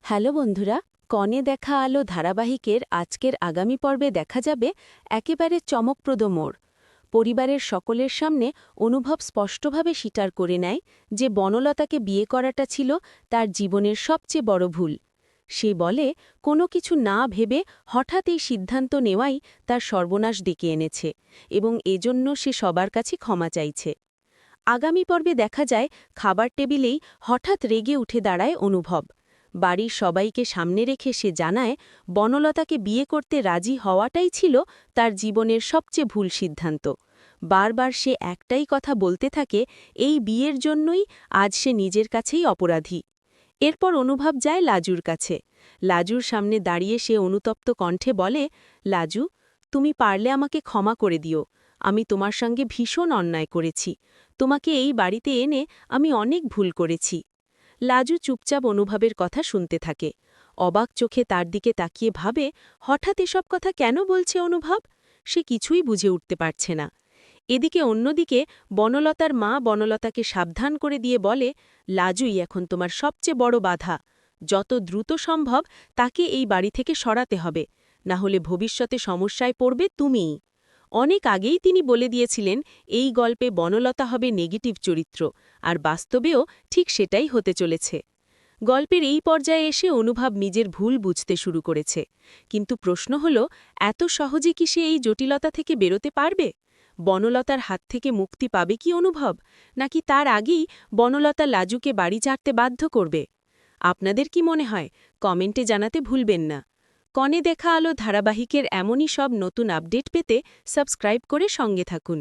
Hello বন্ধুরা, কনে দেখা আলো ধারাবাহিকের আজকের আগামী পর্বে দেখা যাবে একেবারে চমকপ্রদ মোড়। পরিবারের সকলের সামনে অনুভব স্পষ্টভাবে স্বীকার করে নেয় যে বনলতাকে বিয়ে করাটা ছিল তার জীবনের সবচেয়ে বড় ভুল। সে বলে কোনো কিছু না ভেবে হঠাৎ এই সিদ্ধান্ত নেওয়াই তার সর্বনাশ ডেকে এনেছে এবং এজন্য সে সবার কাছে ক্ষমা চাইছে। আগামী পর্বে দেখা যায় খাবার টেবিলেই হঠাৎ রেগে উঠে দাঁড়ায় অনুভব। বাড়ির সবাইকে সামনে রেখে সে জানায় বনলতাকে বিয়ে করতে রাজি হওয়াটাই ছিল তার জীবনের সবচেয়ে ভুল সিদ্ধান্ত। বারবার সে একটাই কথা বলতে থাকে, এই বিয়ের জন্যই আজ সে নিজের কাছেই অপরাধী। এরপর অনুভব যায় লাজুর কাছে। লাজুর সামনে দাঁড়িয়ে সে অনুতপ্ত কণ্ঠে বলে, লাজু, তুমি পারলে আমাকে ক্ষমা করে দিও। আমি তোমার সঙ্গে ভীষণ অন্যায় করেছি। তোমাকে এই বাড়িতে এনে আমি অনেক ভুল করেছি। লাজু চুপচাপ অনুভবের কথা শুনতে থাকে। অবাক চোখে তার দিকে তাকিয়ে ভাবে, হঠাৎ এসব কথা কেন বলছে অনুভব? সে কিছুই বুঝে উঠতে পারছে না। এদিকে অন্যদিকে বনলতার মা বনলতাকে সাবধান করে দিয়ে বলে, লাজুই এখন তোমার সবচেয়ে বড় বাধা। যত দ্রুত সম্ভব তাকে এই বাড়ি থেকে সরাতে হবে, না হলে ভবিষ্যতে সমস্যায় পড়বে তুমিই। অনেক আগেই তিনি বলে দিয়েছিলেন এই গল্পে বনলতা হবে নেগেটিভ চরিত্র, আর বাস্তবেও ঠিক সেটাই হতে চলেছে। গল্পের এই পর্যায়ে এসে অনুভব নিজের ভুল বুঝতে শুরু করেছে। কিন্তু প্রশ্ন হল, এত সহজে কি সে এই জটিলতা থেকে বেরোতে পারবে? বনলতার হাত থেকে মুক্তি পাবে কি অনুভব, নাকি তার আগেই বনলতা লাজুকে বাড়ি ছাড়তে বাধ্য করবে? আপনাদের কি মনে হয় কমেন্টে জানাতে ভুলবেন না। কনে দেখা আলো ধারাবাহিকের এমনই সব নতুন আপডেট পেতে সাবস্ক্রাইব করে সঙ্গে থাকুন।